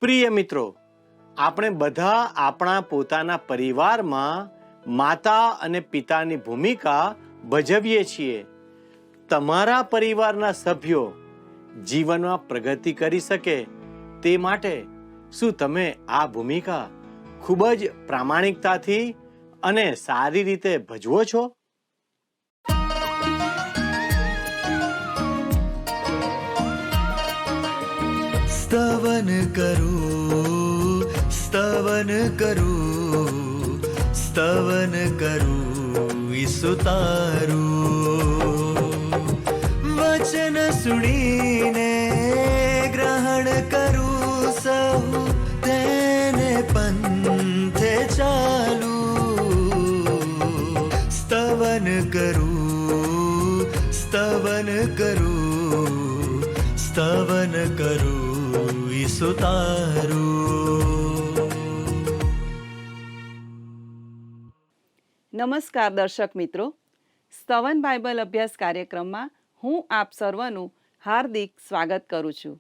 પ્રિય મિત્રો, આપણે બધા આપણા પોતાના પરિવારમાં માતા અને પિતાની ભૂમિકા ભજવીએ છીએ. તમારા પરિવારના સભ્યો જીવનમાં પ્રગતિ કરી શકે તે માટે શું તમે આ ભૂમિકા ખૂબ જ પ્રામાણિકતાથી અને સારી રીતે ભજવો છો? स्तवन करूं, स्तवन करूं, स्तवन करूं ईसु तारूं. वचन सुनीने ग्रहण करूं सहु તેને પંથે ચાલું. સ્તવન કરું, સ્તવન કરું, સ્તવન કરું ઈસુ તારું. નમસ્કાર દર્શક મિત્રો, સ્તવન બાઇબલ અભ્યાસ કાર્યક્રમમાં હું આપ સર્વનું હાર્દિક સ્વાગત કરું છું.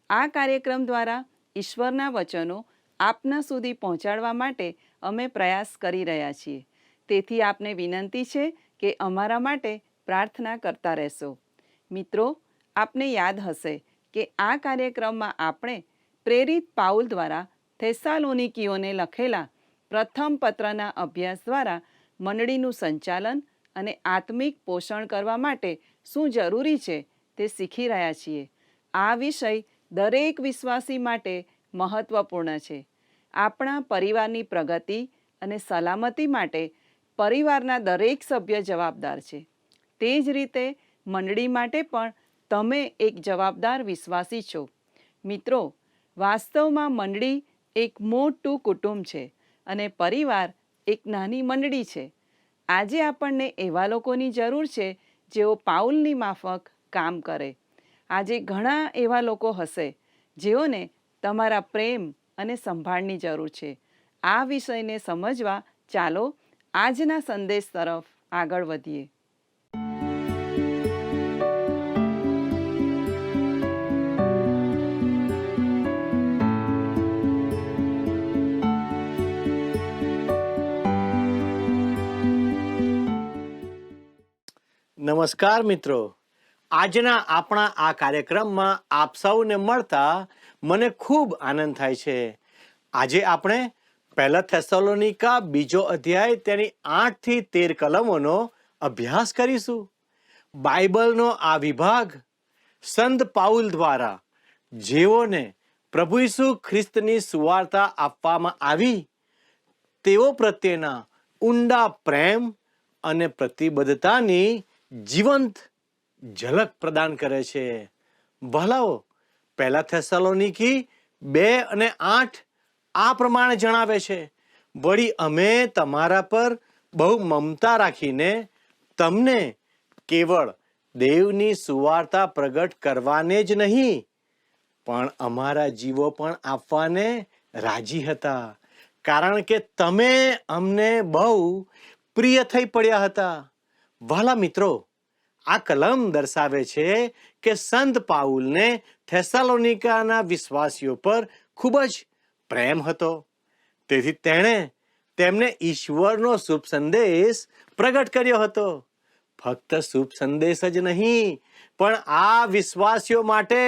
આ કાર્યક્રમ દ્વારા ઈશ્વરના વચનો આપના સુધી પહોંચાડવા માટે અમે પ્રયાસ કરી રહ્યા છીએ. તેથી આપને વિનંતી છે કે અમારા માટે પ્રાર્થના કરતા રહેશો. મિત્રો, આપને યાદ હશે કે આ કાર્યક્રમમાં આપણે પ્રેરિત પાઉલ દ્વારા થેસ્સાલોનિકીઓને લખેલા પ્રથમ પત્રના અભ્યાસ દ્વારા મંડળીનું સંચાલન અને આત્મિક પોષણ કરવા માટે શું જરૂરી છે તે શીખી રહ્યા છીએ. આ વિષય દરેક વિશ્વાસી માટે મહત્વપૂર્ણ છે. આપણા પરિવારની પ્રગતિ અને સલામતી માટે પરિવારના દરેક સભ્ય જવાબદાર છે. તે જ રીતે મંડળી માટે પણ તમે એક જવાબદાર વિશ્વાસી છો. મિત્રો, વાસ્તવમાં મંડળી એક મોટું કુટુંબ છે અને પરિવાર એક નાની મંડળી છે. આજે આપણને એવા લોકોની જરૂર છે જેઓ પાઉલની માફક કામ કરે. આજે ઘણા એવા લોકો હશે જેઓને તમારા પ્રેમ અને સંભાળની જરૂર છે. આ વિષયને સમજવા ચાલો આજના સંદેશ તરફ આગળ વધીએ. નમસ્કાર મિત્રો, આજના આપણા આ કાર્યક્રમમાં આપ સૌને મળતા મને ખૂબ આનંદ થાય છે. આજે આપણે પહેલા થેસ્સલોનિકા 2 અધ્યાય તેની 8 થી 13 કલમોનો અભ્યાસ કરીશું. બાઇબલનો આ વિભાગ સંત પાઉલ દ્વારા જેઓને પ્રભુ ઈસુ ખ્રિસ્તની સુવાર્તા આપવામાં આવી તેઓ પ્રત્યેના ઊંડા પ્રેમ અને પ્રતિબદ્ધતાની જીવંત ઝલક પ્રદાન કરે છે. ભલાઓ, પહેલા થેસ્સલોનિકી 2 અને 8 આ પ્રમાણે જણાવે છે, વળી અમે તમારા પર બહુ મમતા રાખીને તમને કેવળ દેવની સુવાર્તા પ્રગટ કરવાને જ નહીં પણ અમારા જીવો પણ આપવાને રાજી હતા, કારણ કે તમે અમને બહુ પ્રિય થઈ પડ્યા હતા. વહાલા મિત્રો, આ કલમ દર્શાવે છે કે સંત પાઉલને થેસ્સાલોનિકાના વિશ્વાસીઓ પર ખૂબ જ પ્રેમ હતો. તેથી તેણે તેમને ઈશ્વરનો શુભ સંદેશ પ્રગટ કર્યો હતો. ફક્ત શુભ સંદેશ જ નહીં પણ આ વિશ્વાસીઓ માટે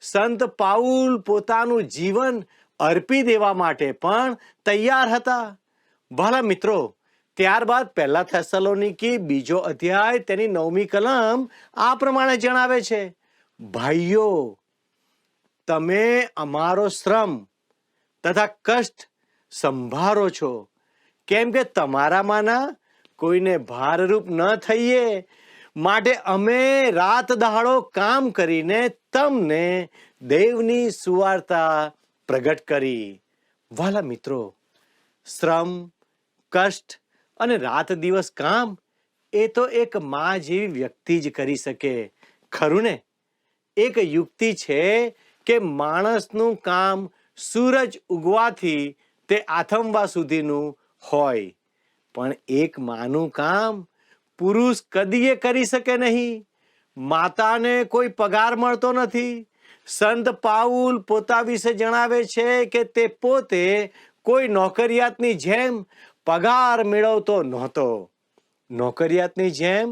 સંત પાઉલ પોતાનું જીવન અર્પી દેવા માટે પણ તૈયાર હતા. વહાલા મિત્રો, ત્યારબાદ પહેલા થેસ્સલોનિકી 2 અધ્યાય તેની 9મી કલમ આ પ્રમાણે જણાવે છે, ભાઈઓ, તમે અમારો શ્રમ તથા કષ્ટ સંભાળો છો, કેમ કે તમારામાંના કોઈને ભારરૂપ ન થઈએ માટે અમે રાત દહાડો કામ કરીને તમને દેવની સુવાર્તા પ્રગટ કરી. વહાલા મિત્રો, શ્રમ, કષ્ટ અને રાત દિવસ કામ એ તો એક માં જેવી વ્યક્તિ જ કરી શકે, ખરું ને? એક યુક્તિ છે કે માણસનું કામ સૂરજ ઉગવાથી તે આથમવા સુધીનું હોય, પણ એક માનું કામ પુરુષ કદીએ કરી શકે નહીં. માતાને કોઈ પગાર મળતો નથી, સંત પાઉલ પોતા વિશે જણાવે છે કે તે પોતે કોઈ નોકરિયાતની જેમ પગાર મેળવતો નહોતો. નોકરિયાતની જેમ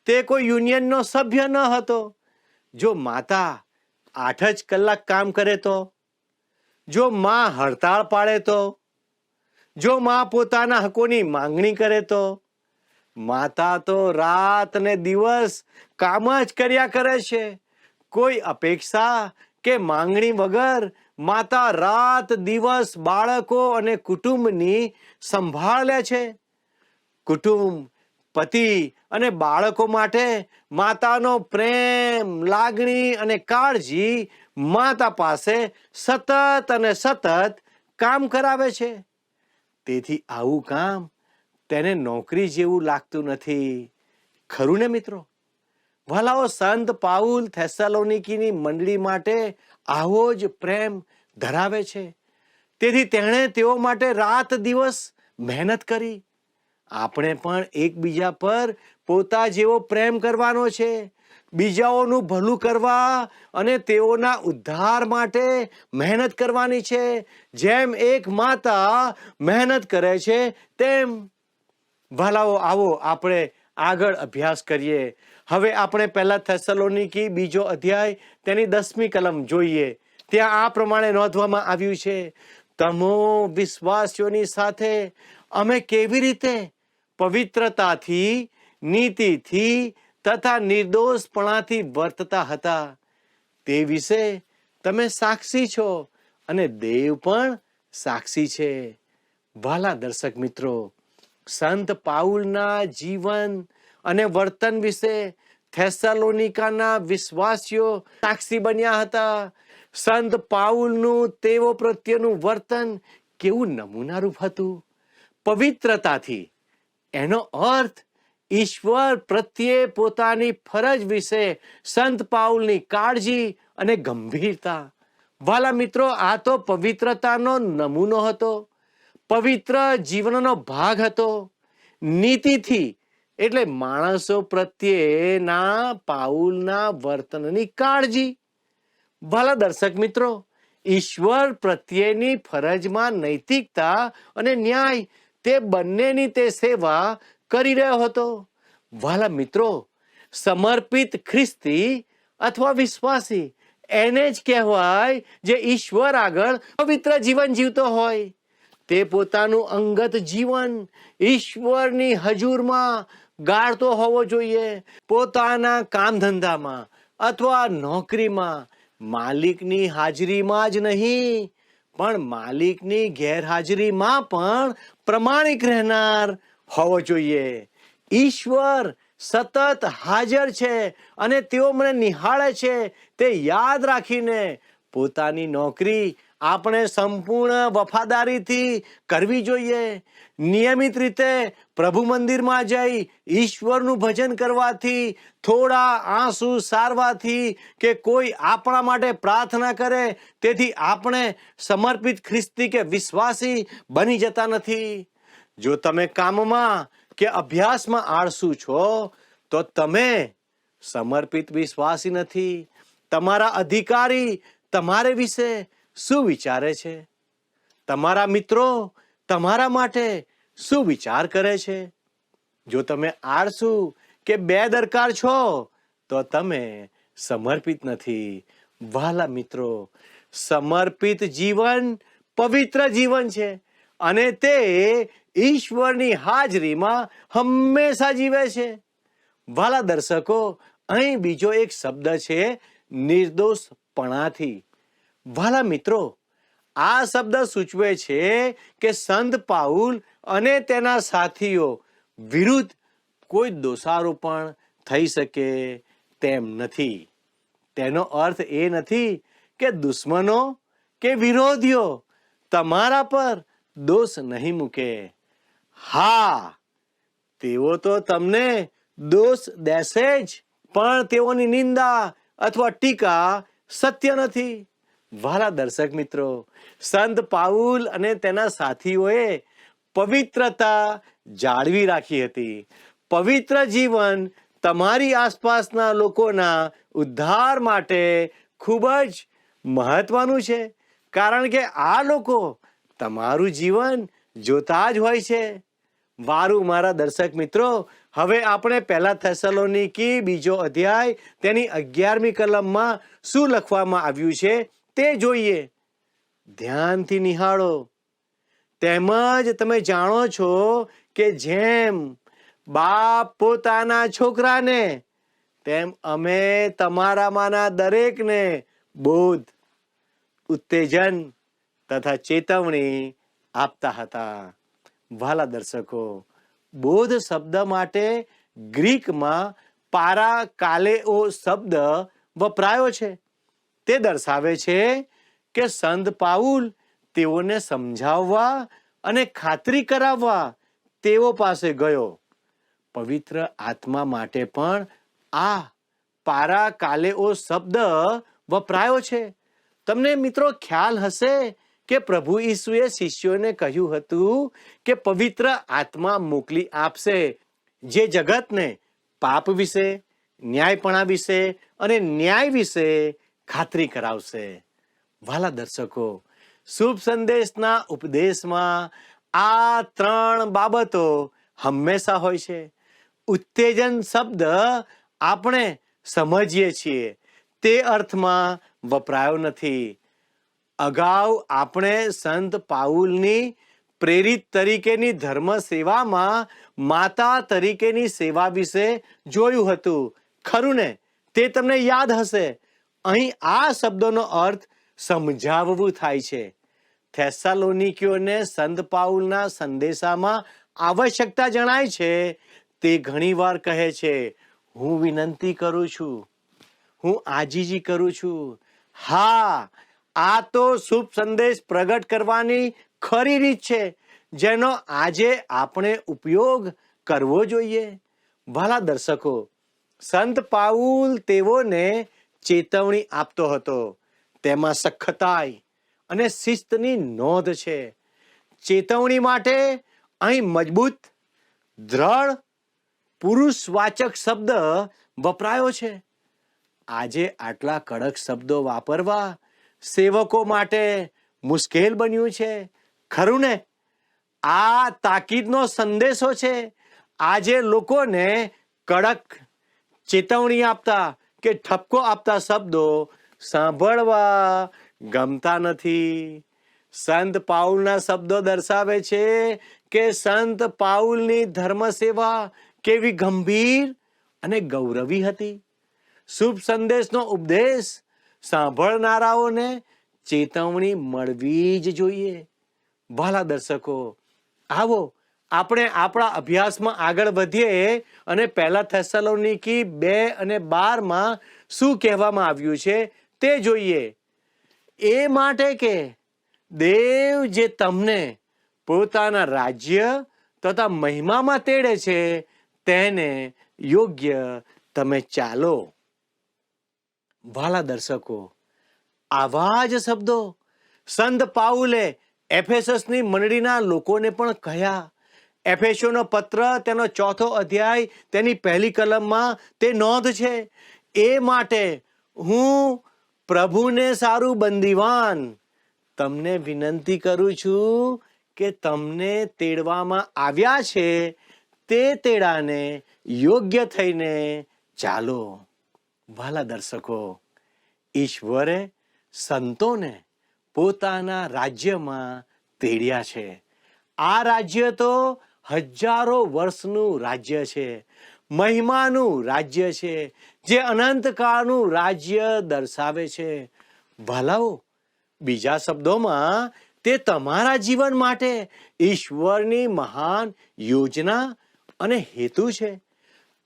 તે કોઈ યુનિયનનો સભ્ય ન હતો. જો માતા 8 જ કલાક કામ કરે તો, જો માં હડતાળ પાડે તો, જો માં પોતાના હકોની માંગણી કરે તો, માતા તો રાત ને દિવસ કામ જ કર્યા કરે છે. કોઈ અપેક્ષા કે માંગણી વગર માતા રાત દિવસ બાળકો અને કુટુંબની સંભાળ લે છે. કુટુંબ, પતિ અને બાળકો માટે માતાનો પ્રેમ, લાગણી અને કાળજી માતા પાસે સતત અને સતત કામ કરાવે છે. તેથી આવું કામ તેને નોકરી જેવું લાગતું નથી. ખરું ને મિત્રો? ભલાઓ, સંત પાઉલ થેસલોનિકીની મંડળી માટે આવો જ પ્રેમ ધરાવે છે. તેથી તેણે તેઓ માટે રાત દિવસ મહેનત કરી. આપણે પણ એકબીજા પર પોતા જેવો પ્રેમ કરવાનો છે. બીજાઓનું ભલું કરવા અને તેઓના ઉદ્ધાર માટે મહેનત કરવાની છે. જેમ એક માતા મહેનત કરે છે તેમ. ભલાઓ, આવો આપણે આગળ અભ્યાસ કરીએ. હવે આપણે પહેલા થેસલોનિકી 2 અધ્યાય તેની 10મી કલમ જોઈએ. ત્યાં આ પ્રમાણે નોંધવામાં આવ્યું છે, તમો વિશ્વાસીઓની સાથે અમે કેવી રીતે પવિત્રતાથી, નીતિથી તથા નિર્દોષપણાથી વર્તતા હતા તે વિશે તમે સાક્ષી છો અને દેવ પણ સાક્ષી છે. વાલા દર્શક મિત્રો, સંત પાઉલના જીવન અને વર્તન વિશે થેસલોનિકાના વિશ્વાસીઓ સાક્ષી બન્યા હતા. સંત પાઉલનું તેઓ પ્રત્યેનું વર્તન કેવું નમૂનારૂપ હતું. પવિત્રતાથી, એનો અર્થ ઈશ્વર પ્રત્યે પોતાની ફરજ વિશે સંત પાઉલની કાળજી અને ગંભીરતા. વાલા મિત્રો, આ તો પવિત્રતાનો નમૂનો હતો, પવિત્ર જીવનનો ભાગ હતો. નીતિથી એટલે માણસો પ્રત્યેના પાઉલના વર્તનની કાળજી. ભલા દર્શક મિત્રો, ઈશ્વર પ્રત્યેની ફરજમાં નૈતિકતા અને ન્યાય, તે બંનેની તે સેવા કરી રહ્યો હતો. વાલા મિત્રો, સમર્પિત ખ્રિસ્તી અથવા વિશ્વાસી એને જ કહેવાય જે ઈશ્વર આગળ પવિત્ર જીવન જીવતો હોય. તે પોતાનું અંગત જીવન ઈશ્વરની હજુરમાં ગાળતો હોવો જોઈએ. પોતાના કામ ધંધામાં અથવા નોકરીમાં માલિકની હાજરીમાં જ નહીં, પણ માલિકની ગેરહાજરીમાં પણ પ્રમાણિક રહેનાર હોવો જોઈએ. ઈશ્વર સતત હાજર છે અને તેઓ મને નિહાળે છે તે યાદ રાખીને પોતાની નોકરી આપણે સંપૂર્ણ વફાદારીથી કરવી જોઈએ. નિયમિત રીતે પ્રભુ મંદિરમાં જઈ ઈશ્વરનું ભજન કરવાથી, થોડા આંસુ સારવાથી કે કોઈ આપણા માટે પ્રાર્થના કરે તેથી આપણે સમર્પિત ખ્રિસ્તી કે વિશ્વાસી બની જતા નથી. જો તમે કામમાં કે અભ્યાસમાં આળસુ છો તો તમે સમર્પિત વિશ્વાસી નથી. તમારા અધિકારી તમારે વિશે શું વિચારે છે? તમારા મિત્રો તમારા માટે શું વિચાર કરે છે? જો તમે આળસુ કે બેદરકાર છો તો તમે સમર્પિત નથી. વાલા મિત્રો, સમર્પિત જીવન પવિત્ર જીવન છે અને તે ઈશ્વરની હાજરીમાં હંમેશા જીવે છે. વાલા દર્શકો, અહીં બીજો એક શબ્દ છે, નિર્દોષપણાથી. વાલા મિત્રો, આ શબ્દ સૂચવે છે કે સંત પાઉલ અને તેના સાથીઓ વિરુદ્ધ કોઈ દોષારોપણ થઈ શકે તેમ નથી. તેનો અર્થ એ નથી કે દુશ્મનો કે વિરોધીઓ તમારા પર દોષ નહીં મૂકે. હા, તેઓ તો તમને દોષ દેશે જ, પણ તેઓની નિંદા અથવા ટીકા સત્ય નથી. વાલા દર્શક મિત્રો, સંત પાઉલ અને તેના સાથીઓએ પવિત્રતા જાળવી રાખી હતી. પવિત્ર જીવન તમારી આસપાસના લોકોના ઉદ્ધાર માટે ખૂબ જ મહત્વનું છે, કારણ કે આ લોકો તમારું જીવન જોતા જ હોય છે. વારું મારા દર્શક મિત્રો, હવે આપણે પહેલા થેસલોનિકી 2 અધ્યાય તેની 11મી કલમમાં શું લખવામાં આવ્યું છે તે જોઈએ. ધ્યાનથી નિહાળો. તેમજ તમે જાણો છો કે જેમ બાપ પોતાના છોકરાને, તેમ અમે તમારામાંના દરેકને બોધ, ઉત્તેજન તથા ચેતવણી આપતા હતા. વાલા દર્શકો, બોધ શબ્દ માટે ગ્રીકમાં પારાકાલેઓ શબ્દ વપરાયો છે. તે દર્શાવે છે કે સંત પાઉલ તેઓને સમજાવવા અને ખાતરી કરાવવા તેઓ પાસે ગયો. પવિત્ર આત્મા માટે પણ આ પારાકાલેઓ શબ્દ વપરાયો છે. તમને મિત્રો ખ્યાલ હશે કે પ્રભુ ઈસુએ શિષ્યોને કહ્યું હતું કે પવિત્ર આત્મા મોકલી આપશે, જે જગતને પાપ વિશે, ન્યાયપણા વિશે અને ન્યાય વિશે ખાતરી કરાવશે. વાલા દર્શકો, શુભ સંદેશના ઉપદેશમાં આ 3 બાબતો હંમેશા હોય છે. ઉત્તેજન શબ્દ આપણે સમજીએ છીએ તે અર્થમાં વપરાયો નથી. અગાઉ આપણે સંત પાઉલની પ્રેરિત તરીકેની ધર્મ સેવામાં માતા તરીકેની સેવા વિશે જોયું હતું, ખરું ને? તે તમને યાદ હશે. અહીં આ શબ્દોનો અર્થ સમજાવવું થાય છે. થેસ્સાલોનિકીઓને સંત પાઉલના સંદેશામાં આવશ્યકતા જણાય છે. તે ઘણીવાર કહે છે, હું વિનંતી કરું છું, હું આજીજી કરું છું. હા, આ તો શુભ સંદેશ પ્રગટ કરવાની ખરી રીત છે, જેનો આજે આપણે ઉપયોગ કરવો જોઈએ. વાલા દર્શકો, સંત પાઉલ તેઓને ચેતવણી આપતો હતો. તેમાં સખતાઈ અને શિસ્તની નોંધ છે. ચેતવણી માટે અહીં મજબૂત, દ્રઢ, પુરુષવાચક શબ્દ વપરાયો છે. આજે આટલા કડક શબ્દો વાપરવા સેવકો માટે મુશ્કેલ બન્યું છે, ખરું ને? આ તાકીદનો સંદેશો છે. આજે લોકોને કડક ચેતવણી આપતા કે ઠપકો આપતા શબ્દો સાંભળવા ગમતા નથી. સંત પાઉલના શબ્દો દર્શાવે છે કે સંત પાઉલની ધર્મ સેવા કેવી ગંભીર અને ગૌરવી હતી. શુભ સંદેશનો ઉપદેશ સાંભળનારાઓને ચેતવણી મળવી જ જોઈએ. વાલા દર્શકો, આવો આપણે આપણા અભ્યાસમાં આગળ વધીએ અને પહેલા થેસ્સલોનિકી 2 અને 12માં શું કહેવામાં આવ્યું છે તે જોઈએ. એ માટે કે દેવ જે તમને પોતાના રાજ્ય તથા મહિમામાં તેડે છે, તેને યોગ્ય તમે ચાલો. વાલા દર્શકો, આવા જ શબ્દો સંત પાઉલે એફેસસની મંડળીના લોકોને પણ કહ્યા. એફેસોનો પત્ર તેનો 4થો અધ્યાય તેની 1લી કલમમાં તે નોંધ છે. એ માટે હું પ્રભુને સારું બંદીવાન તમને વિનંતી કરું છું કે તમને તેડવામાં આવ્યા છે તે તેડાને યોગ્ય થઈને ચાલો. વાલા દર્શકો, ઈશ્વરે સંતોને પોતાના રાજ્યમાં તેડ્યા છે. આ રાજ્ય તો હજારો વર્ષનું રાજ્ય છે, મહિમાનું રાજ્ય છે, જે અનંતકાળનું રાજ્ય દર્શાવે છે. ભલાઓ, બીજા શબ્દોમાં તે તમારા જીવન માટે ઈશ્વરની મહાન યોજના અને હેતુ છે.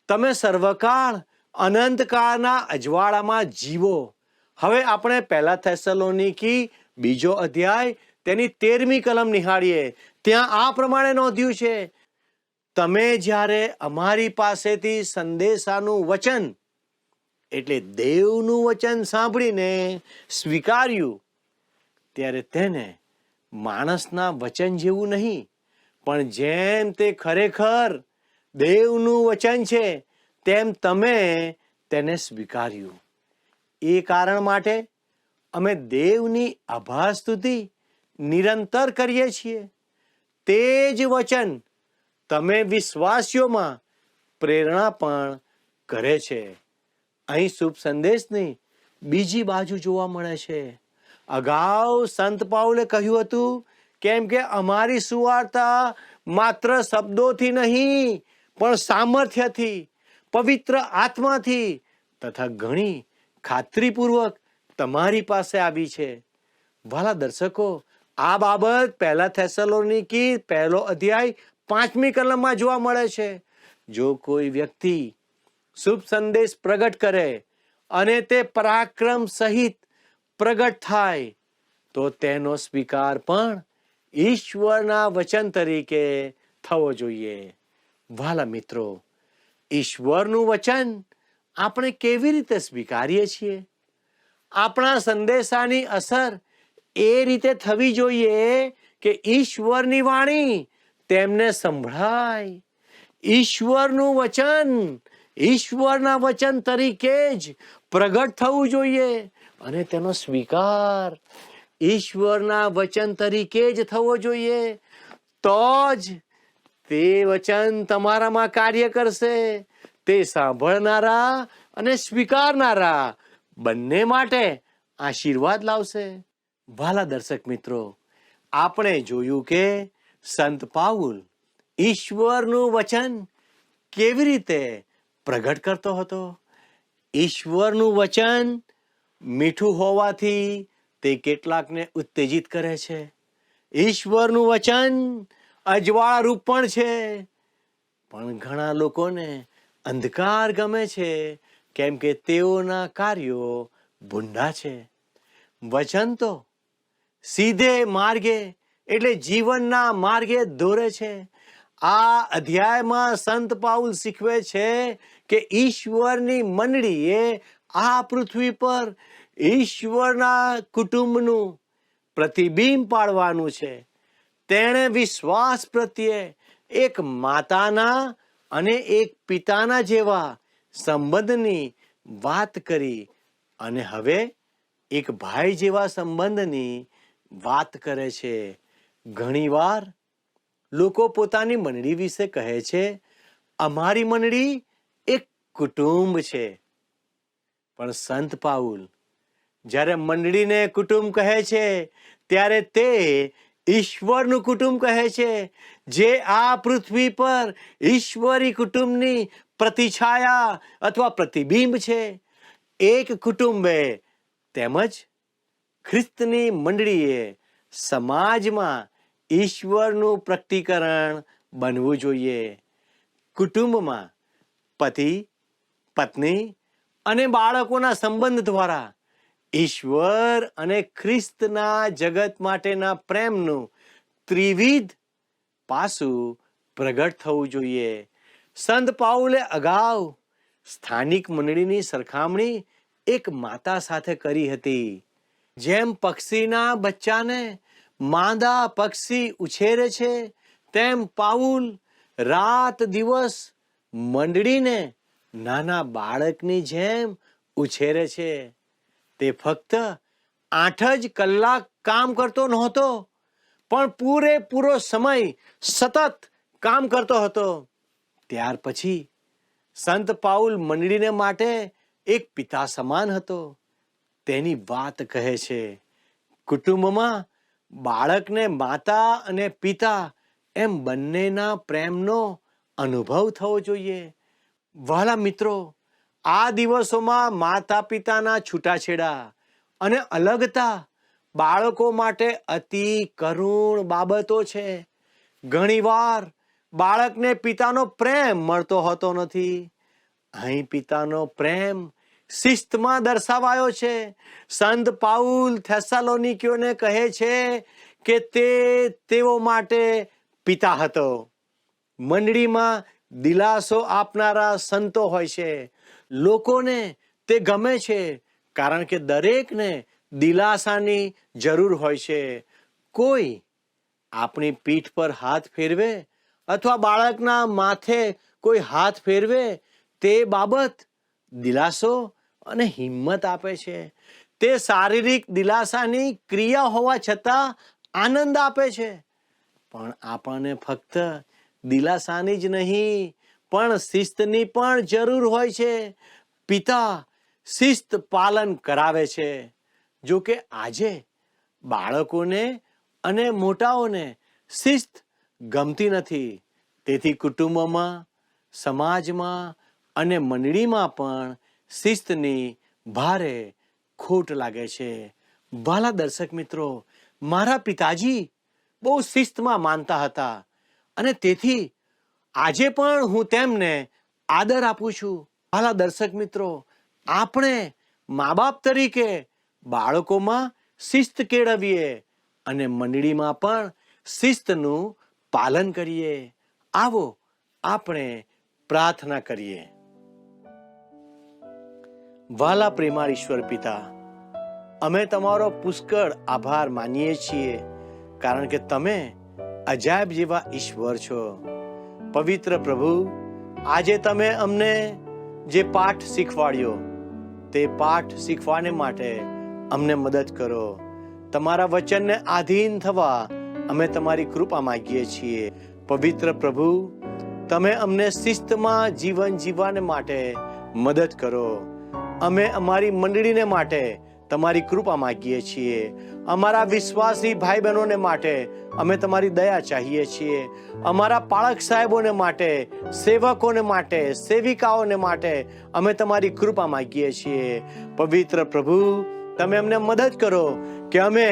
તમે સર્વકાળ અનંતકાળના અજવાળામાં જીવો. હવે આપણે પહેલા થેસ્સલોનિકી 2 અધ્યાય તેની 13મી કલમ નિહાળીએ. ત્યાં આ પ્રમાણે નોંધ્યું છે, તમે જ્યારે અમારી પાસેથી સંદેશાનું વચન એટલે દેવનું વચન સાંભળીને સ્વીકાર્યું, ત્યારે તેને માણસના વચન જેવું નહીં, પણ જેમ તે ખરેખર દેવનું વચન છે તેમ તમે તેને સ્વીકાર્યું. એ કારણ માટે અમે દેવની આભાર સ્તુતિ નિરંતર કરીએ છીએ. તે જ વચન તમે વિશ્વાસીઓમાં પ્રેરણા પણ કરે છે. અહીં શુભ સંદેશની બીજી બાજુ જોવા મળે છે. અગાઉ સંત પાઉલે કહ્યું હતું, કેમ કે અમારી સુવાર્તા માત્ર શબ્દોથી નહીં પણ સામર્થ્યથી, પવિત્ર આત્માથી તથા ઘણી ખાતરીપૂર્વક તમારી પાસે આવી છે. વાલા દર્શકો, આ બાબત પહેલા થેસલોનિકી 1 અધ્યાય 5મી કલમમાં જોવા મળે છે. જો કોઈ વ્યક્તિ શુભ સંદેશ પ્રગટ કરે અને તે પરાક્રમ સહિત પ્રગટ થાય તો તેનો સ્વીકાર પણ ઈશ્વરના વચન તરીકે થવો જોઈએ. વાલા મિત્રો, ઈશ્વરનું વચન આપણે કેવી રીતે સ્વીકારીએ છીએ? આપણા સંદેશાની અસર એ રીતે થવી જોઈએ કે ઈશ્વરની વાણી તેમને સંભળાય. ઈશ્વરનું વચન ઈશ્વરના વચન તરીકે જ પ્રગટ થવું જોઈએ અને તેનો સ્વીકાર ઈશ્વરના વચન તરીકે જ થવો જોઈએ. તો જ તે વચન તમારામાં કાર્ય કરશે. તે સાંભળનારા અને સ્વીકારનારા બંને માટે આશીર્વાદ લાવશે. વાલા દર્શક મિત્રો, આપણે જોયું કે સંત પાઉલ ઈશ્વરનું વચન કેવી રીતે પ્રગટ કરતો હતો. ઈશ્વરનું વચન મીઠું હોવાથી તે કેટલાકને ઉત્તેજિત કરે છે. ઈશ્વરનું વચન અજવાળા રૂપ પણ છે, પણ ઘણા લોકોને અંધકાર ગમે છે, કેમ કે તેઓના કાર્યો ભૂંડા છે. વચન તો સીધે માર્ગે એટલે જીવનના માર્ગે દોરે છે. આ અધ્યાયમાં સંત પાઉલ શીખવે છે કે ઈશ્વરની મંડળીએ આ પૃથ્વી પર ઈશ્વરના કુટુંબનું પ્રતિબિંબ પાડવાનું છે. તેણે વિશ્વાસ પ્રત્યે એક માતાના અને એક પિતાના જેવા સંબંધની વાત કરી અને હવે એક ભાઈ જેવા સંબંધની વાત કરે છે. ઘણીવાર લોકો પોતાની મંડળી વિશે કહે છે, અમારી મંડળી એક કુટુંબ છે. પણ સંત પાઉલ જ્યારે મંડળીને કુટુંબ કહે છે ત્યારે તે ઈશ્વરનું કુટુંબ કહે છે, જે આ પૃથ્વી પર ઈશ્વરી કુટુંબની પ્રતિછાયા અથવા પ્રતિબિંબ છે. એક કુટુંબે તેમજ ખ્રિસ્તની મંડળીએ સમાજમાં ઈશ્વરનું પ્રકટીકરણ બનવું જોઈએ. કુટુંબમાં પતિ, પત્ની અને બાળકોના સંબંધ દ્વારા ઈશ્વર અને ખ્રિસ્તના જગત માટેના પ્રેમનું ત્રિવિધ પાસું પ્રગટ થવું જોઈએ. સંત પાઉલે અગાઉ સ્થાનિક મંડળીની સરખામણી એક માતા સાથે કરી હતી. જેમ પક્ષીના બચ્ચાને માંદા પક્ષી ઉછેરે છે, તેમ પાઉલ રાત દિવસ મંડળીને નાના બાળકની જેમ ઉછેરે છે. તે ફક્ત 8 જ કલાક કામ કરતો નહોતો, પણ પૂરેપૂરો સમય સતત કામ કરતો હતો. ત્યાર પછી સંત પાઉલ મંડળીને માટે એક પિતા સમાન હતો. તેની વાત કહે છે. કુટુંબમાં બાળકને માતા અને પિતા એમ બંનેના પ્રેમનો અનુભવ થવો જોઈએ. વહાલા મિત્રો, આ દિવસોમાં માતા પિતાના છૂટાછેડા અને અલગતા બાળકો માટે અતિ કરુણ બાબતો છે. ઘણીવાર બાળકને પિતાનો પ્રેમ મળતો હોતો નથી. અહીં પિતાનો પ્રેમ શિસ્તમાં દર્શાવાયો છે. સંત પાઉલ થેસાલોનિકીઓને કહે છે કે તે તેઓ માટે પિતા હતો. મંડળીમાં દિલાસો આપનારા સંતો હોય છે. લોકોને તે ગમે છે, કારણ કે દરેકને દિલાસાની જરૂર હોય છે. કોઈ આપણી પીઠ પર હાથ ફેરવે અથવા બાળકના માથે કોઈ હાથ ફેરવે તે બાબત દિલાસો અને હિંમત આપે છે. તે શારીરિક દિલાસાની ક્રિયા હોવા છતાં આનંદ આપે છે. પણ આપણને ફક્ત દિલાસાની જ નહીં પણ શિસ્તની પણ જરૂર હોય છે. પિતા શિસ્ત પાલન કરાવે છે. જો કે આજે બાળકોને અને મોટાઓને શિસ્ત ગમતી નથી. તેથી કુટુંબમાં, સમાજમાં અને મંડળીમાં પણ શિસ્તની ભારે ખોટ લાગે છે. વાલા દર્શક મિત્રો, મારા પિતાજી બહુ શિસ્તમાં માનતા હતા અને તેથી આજે પણ હું તેમને આદર આપું છું. વાલા દર્શક મિત્રો, આપણે મા બાપ તરીકે બાળકોમાં શિસ્ત કેળવીએ અને મંડળીમાં પણ શિસ્તનું પાલન કરીએ. આવો આપણે પ્રાર્થના કરીએ. વાલા પ્રેમાળ ઈશ્વર પિતા, અમે તમારો પુષ્કળ આભાર માનીએ છીએ, કારણ કે તમે અજાયબ જેવા ઈશ્વર છો. પવિત્ર પ્રભુ, આજે તમે અમને જે પાઠ શીખવાડ્યો તે પાઠ શીખવાને માટે અમને મદદ કરો. તમારા વચનને આધીન થવા અમે તમારી કૃપા માંગીએ છીએ. પવિત્ર પ્રભુ, તમે અમને શિસ્તમાં જીવન જીવવાને માટે મદદ કરો. અમે અમારી મંડળીને માટે તમારી કૃપા માંગીએ છીએ. અમારા વિશ્વાસી ભાઈ બહેનોને માટે અમે તમારી દયા ચાહીએ છીએ. અમારા પાળક સાહેબોને માટે, સેવકોને માટે, સેવિકાઓને માટે અમે તમારી કૃપા માંગીએ છીએ. પવિત્ર પ્રભુ, તમે અમને મદદ કરો કે અમે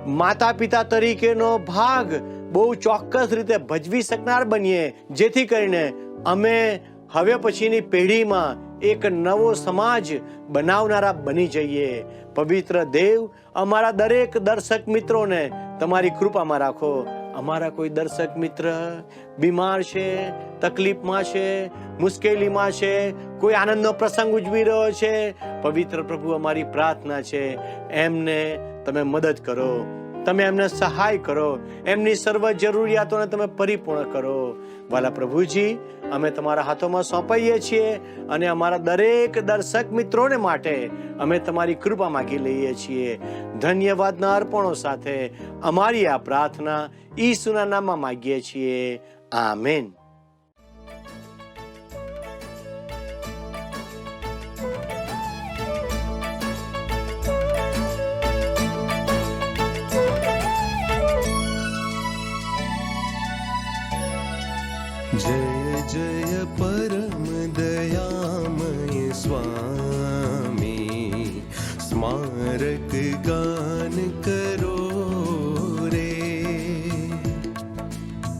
માતા પિતા તરીકેનો ભાગ બહુ ચોક્કસ રીતે ભજવી શકનાર બનીએ, જેથી કરીને અમે હવે પછીની પેઢીમાં એક નવો સમાજ બનાવનારા બની જઈએ. પવિત્ર દેવ, અમારા દરેક દર્શક મિત્રોને તમારી કૃપામાં રાખો. અમારા કોઈ દર્શક મિત્ર બીમાર છે, તકલીફમાં છે, મુશ્કેલીમાં છે, કોઈ આનંદનો પ્રસંગ ઉજવી રહ્યો છે, પવિત્ર પ્રભુ, અમારી પ્રાર્થના છે એમને તમે મદદ કરો, તમે એમને સહાય કરો, એમની સર્વ જરૂરિયાતોને તમે પરિપૂર્ણ કરો. વાલા પ્રભુજી, અમે તમારા હાથોમાં સોંપાઈએ છીએ અને અમારા દરેક દર્શક મિત્રોને માટે અમે તમારી કૃપા માંગી લઈએ છીએ. ધન્યવાદના અર્પણો સાથે અમારી આ પ્રાર્થના ઈસુના નામમાં માંગીએ છીએ. આમેન. जय जय परम दयामय स्वामी, स्मारक गान करो रे.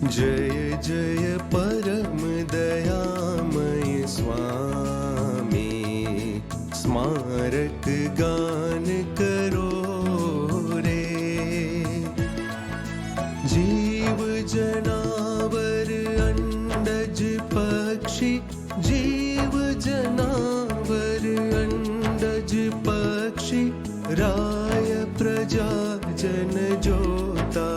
जय जय परम दयामय स्वामी, स्मारक गान करो रे. जीव जनावर अंडज पक्षी, जीव जनावर अंडज पक्षी, राय प्रजा जन जोता.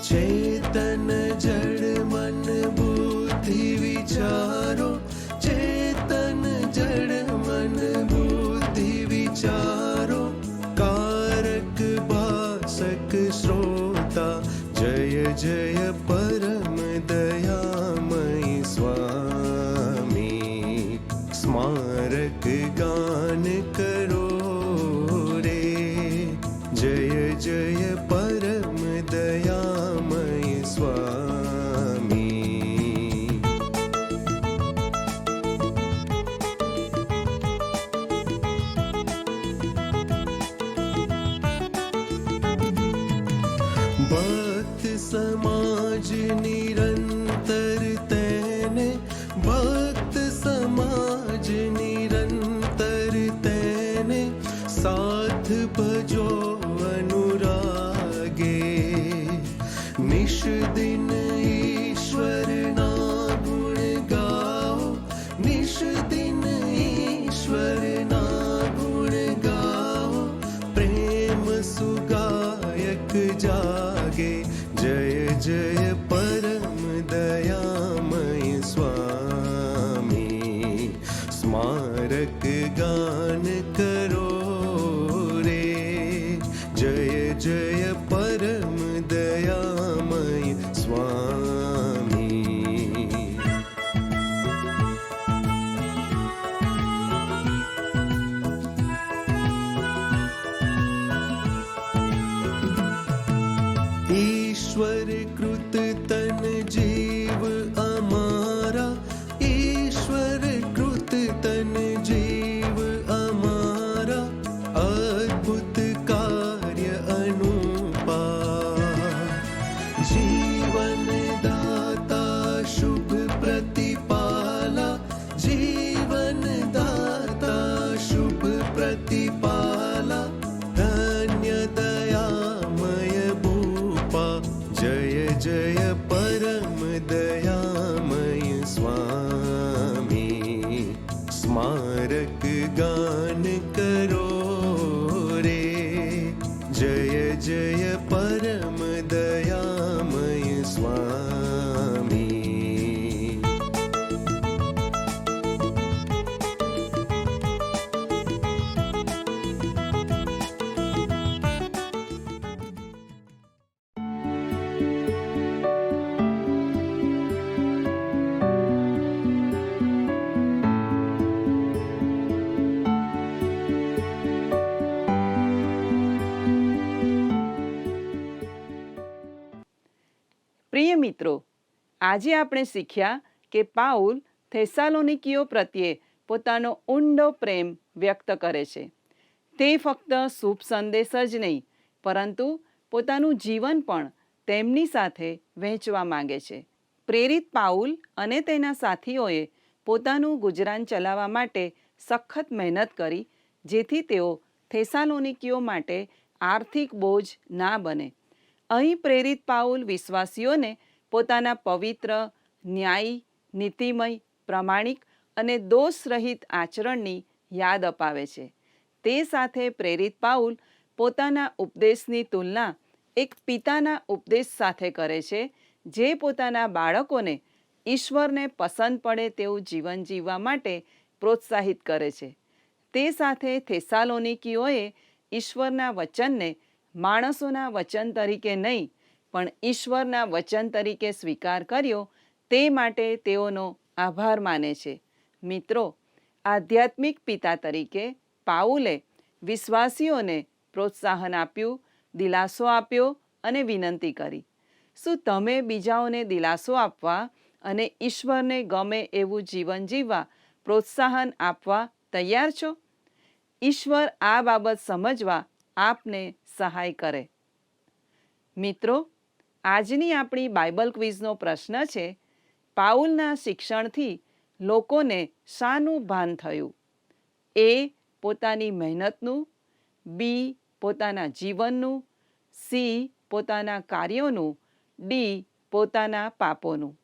चेतन जड़ मन बुद्धि विचारो, चेतन जड़ मन बुद्धि विचारो, कारक भासक श्रोता. जय जय परम दयामय स्वामी, स्मारक गान करो रे. जय जय परम दयामय स्वामी. भक्त समाज निरंतर तेने, भक्त समाज निरंतर तेने, साथ भजो अनुरागे. निश दिन ईश्वर ना गुण गाओ, निश दिन ईश्वर ना गुण गाओ, प्रेम सुगायक जागे. जय जय परम दयामय स्वामी, स्मारक गान करो ईश्वर कृत तन जीव अमारा, ईश्वर कृत तन जीव अमारा, अद्भुत कार्य अनुपा। जीवन दाता शुभ प्रतिपाला, जीवन दाता शुभ प्रतिपाला, धन्य दयामय भूपा, जय जय परम दयामय स्वामी। स्मारक गान करो रे, जय जय परम दयामय स्वामी। પ્રિય મિત્રો, આજે આપણે શીખ્યા કે પાઉલ થેસાલોનિકીઓ પ્રત્યે પોતાનો ઊંડો પ્રેમ વ્યક્ત કરે છે. તે ફક્ત શુભ સંદેશ જ નહીં, પરંતુ પોતાનું જીવન પણ તેમની સાથે વહેંચવા માંગે છે. પ્રેરિત પાઉલ અને તેના સાથીઓએ પોતાનું ગુજરાન ચલાવવા માટે સખત મહેનત કરી, જેથી તેઓ થેસાલોનિકીઓ માટે આર્થિક બોજ ના બને. અહીં પ્રેરિત પાઉલ વિશ્વાસીઓને પોતાના પવિત્ર, ન્યાયી, નીતિમય, પ્રમાણિક અને દોષરહિત આચરણની યાદ અપાવે છે. તે સાથે પ્રેરિત પાઉલ પોતાના ઉપદેશની તુલના એક પિતાના ઉપદેશ સાથે કરે છે, જે પોતાના બાળકોને ઈશ્વરને પસંદ પડે તેવું જીવન જીવવા માટે પ્રોત્સાહિત કરે છે. તે સાથે થેસાલોનિકીઓએ ઈશ્વરના વચનને માણસોના વચન તરીકે નહીં, પણ ઈશ્વરના વચન તરીકે સ્વીકાર કર્યો, તે માટે તેઓનો આભાર માને છે. મિત્રો, આધ્યાત્મિક પિતા તરીકે પાઉલે વિશ્વાસીઓને પ્રોત્સાહન આપ્યું, દિલાસો આપ્યો અને વિનંતી કરી. શું તમે બીજાઓને દિલાસો આપવા અને ઈશ્વરને ગમે એવું જીવન જીવવા પ્રોત્સાહન આપવા તૈયાર છો? ઈશ્વર આ બાબત સમજવા આપને સહાય કરે. મિત્રો, આજની આપણી બાઇબલ ક્વિઝનો પ્રશ્ન છે, પાઉલના શિક્ષણથી લોકોને શાનું ભાન થયું? એ. પોતાની મહેનતનું, બી. પોતાના જીવનનું, સી. પોતાના કાર્યોનું, ડી. પોતાના પાપોનું.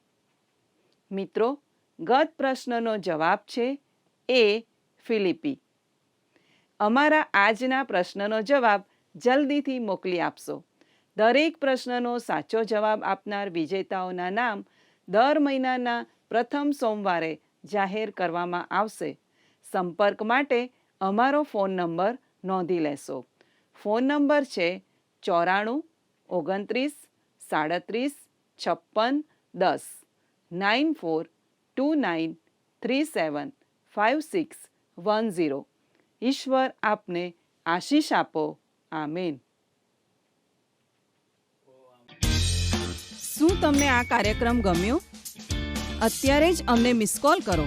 મિત્રો, ગત પ્રશ્નનો જવાબ છે એ. ફિલિપી. અમારા આજના પ્રશ્નનો જવાબ જલ્દીથી મોકલી આપશો. દરેક પ્રશ્નનો સાચો જવાબ આપનાર વિજેતાઓના નામ દર મહિનાના પ્રથમ સોમવારે જાહેર કરવામાં આવશે. સંપર્ક માટે અમારો ફોન નંબર નોંધી લેશો. ફોન નંબર છે 94 29 37 56 10 9429375610. ઈશ્વર આપને આશીષ આપો. આમેન. શું તમને આ કાર્યક્રમ ગમ્યો? અત્યારે જ અમને મિસ કોલ કરો.